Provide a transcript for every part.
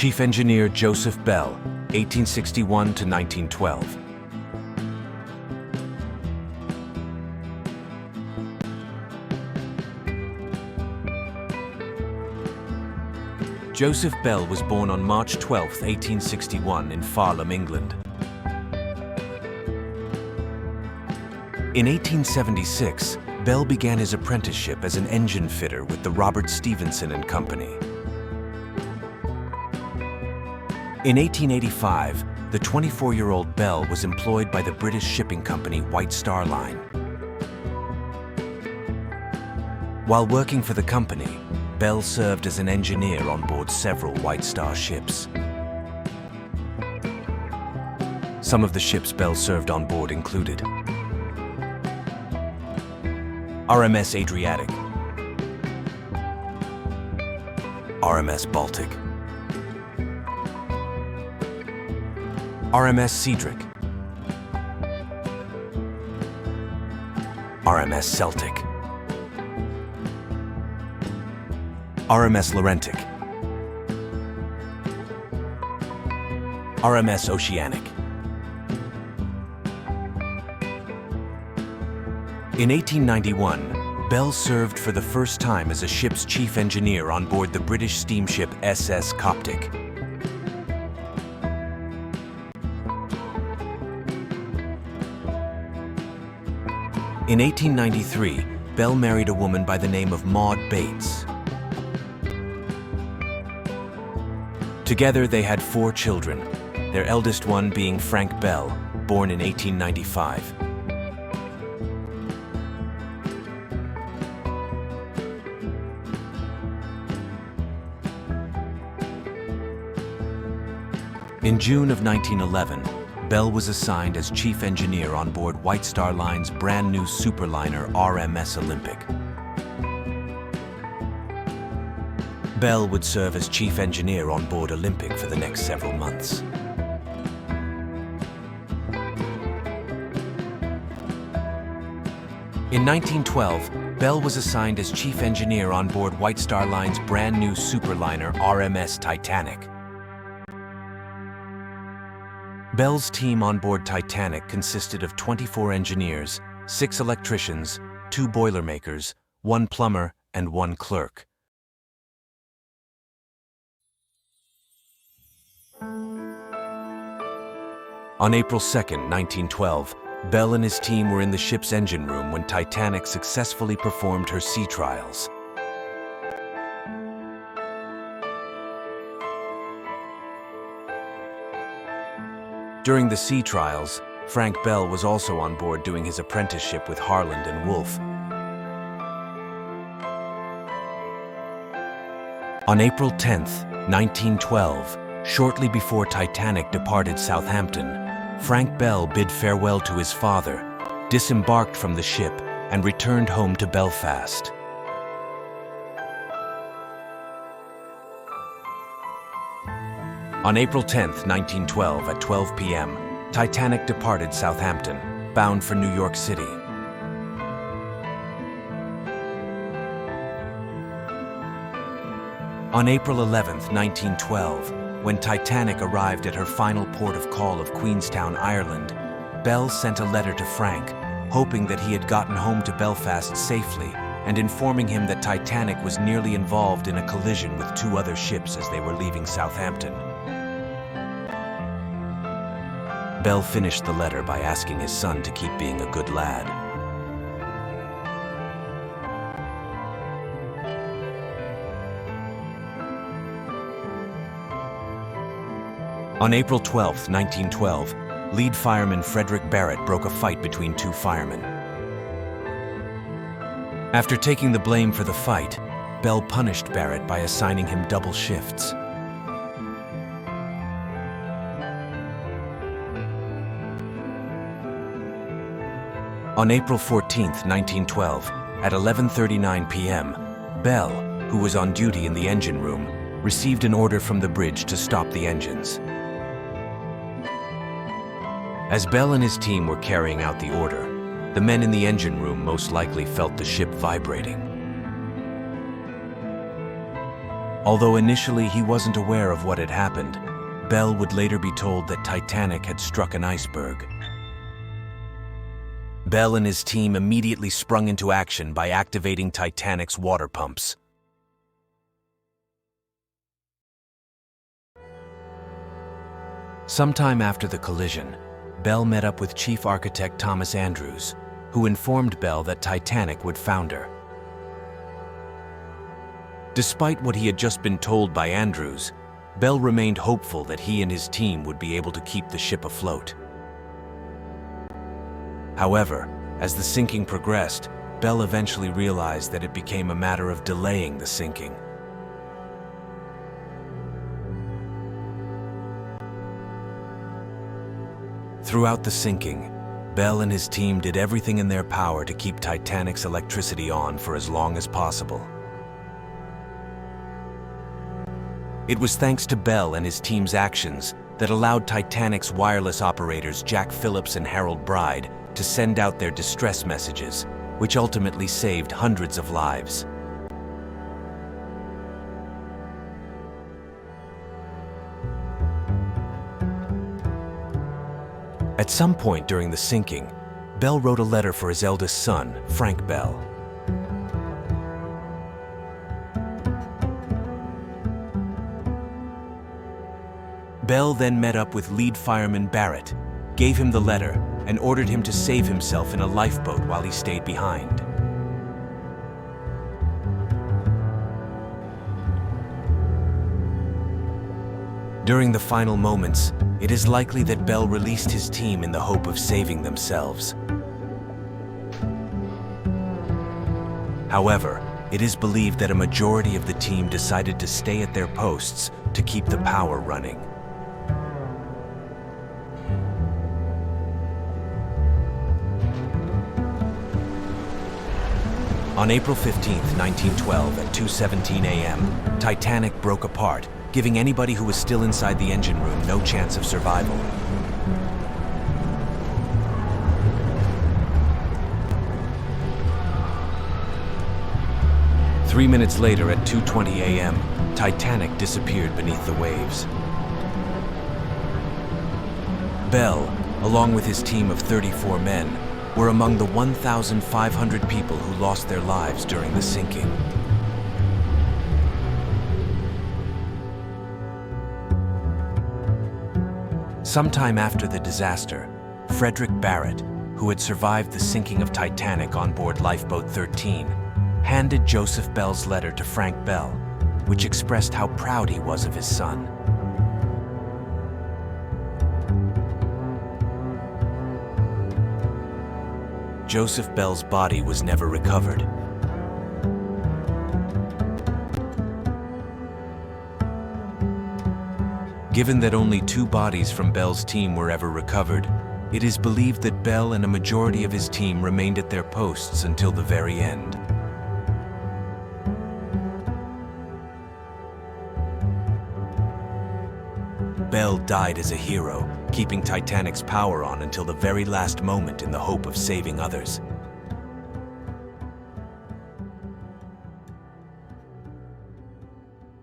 Chief Engineer Joseph Bell, 1861 to 1912. Joseph Bell was born on March 12, 1861 in Farlam, England. In 1876, Bell began his apprenticeship as an engine fitter with the Robert Stephenson and Company. In 1885, the 24-year-old Bell was employed by the British shipping company White Star Line. While working for the company, Bell served as an engineer on board several White Star ships. Some of the ships Bell served on board included RMS Adriatic, RMS Baltic, RMS Cedric, RMS Celtic, RMS Laurentic, RMS Oceanic. In 1891, Bell served for the first time as a ship's chief engineer on board the British steamship SS Coptic. In 1893, Bell married a woman by the name of Maud Bates. Together, they had 4 children, their eldest one being Frank Bell, born in 1895. In June of 1911, Bell was assigned as chief engineer on board White Star Line's brand new superliner RMS Olympic. Bell would serve as chief engineer on board Olympic for the next several months. In 1912, Bell was assigned as chief engineer on board White Star Line's brand new superliner RMS Titanic. Bell's team on board Titanic consisted of 24 engineers, 6 electricians, 2 boilermakers, 1 plumber, and 1 clerk. On April 2, 1912, Bell and his team were in the ship's engine room when Titanic successfully performed her sea trials. During the sea trials, Frank Bell was also on board doing his apprenticeship with Harland and Wolff. On April 10, 1912, shortly before Titanic departed Southampton, Frank Bell bid farewell to his father, disembarked from the ship, and returned home to Belfast. On April 10, 1912, at 12 p.m., Titanic departed Southampton, bound for New York City. On April 11, 1912, when Titanic arrived at her final port of call of Queenstown, Ireland, Bell sent a letter to Frank, hoping that he had gotten home to Belfast safely and informing him that Titanic was nearly involved in a collision with 2 other ships as they were leaving Southampton. Bell finished the letter by asking his son to keep being a good lad. On April 12, 1912, lead fireman Frederick Barrett broke a fight between 2 firemen. After taking the blame for the fight, Bell punished Barrett by assigning him double shifts. On April 14, 1912, at 11:39 p.m., Bell, who was on duty in the engine room, received an order from the bridge to stop the engines. As Bell and his team were carrying out the order, the men in the engine room most likely felt the ship vibrating. Although initially he wasn't aware of what had happened, Bell would later be told that Titanic had struck an iceberg. Bell and his team immediately sprung into action by activating Titanic's water pumps. Sometime after the collision, Bell met up with Chief Architect Thomas Andrews, who informed Bell that Titanic would founder. Despite what he had just been told by Andrews, Bell remained hopeful that he and his team would be able to keep the ship afloat. However, as the sinking progressed, Bell eventually realized that it became a matter of delaying the sinking. Throughout the sinking, Bell and his team did everything in their power to keep Titanic's electricity on for as long as possible. It was thanks to Bell and his team's actions that allowed Titanic's wireless operators Jack Phillips and Harold Bride to send out their distress messages, which ultimately saved hundreds of lives. At some point during the sinking, Bell wrote a letter for his eldest son, Frank Bell. Bell then met up with lead fireman Barrett, gave him the letter, and ordered him to save himself in a lifeboat while he stayed behind. During the final moments, it is likely that Bell released his team in the hope of saving themselves. However, it is believed that a majority of the team decided to stay at their posts to keep the power running. On April 15, 1912, at 2:17 a.m., Titanic broke apart, giving anybody who was still inside the engine room no chance of survival. Three minutes later, at 2:20 a.m., Titanic disappeared beneath the waves. Bell, along with his team of 34 men, were among the 1,500 people who lost their lives during the sinking. Sometime after the disaster, Frederick Barrett, who had survived the sinking of Titanic on board Lifeboat 13, handed Joseph Bell's letter to Frank Bell, which expressed how proud he was of his son. Joseph Bell's body was never recovered. Given that only 2 bodies from Bell's team were ever recovered, it is believed that Bell and a majority of his team remained at their posts until the very end. Bell died as a hero, keeping Titanic's power on until the very last moment in the hope of saving others.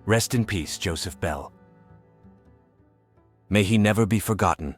Rest in peace, Joseph Bell. May he never be forgotten.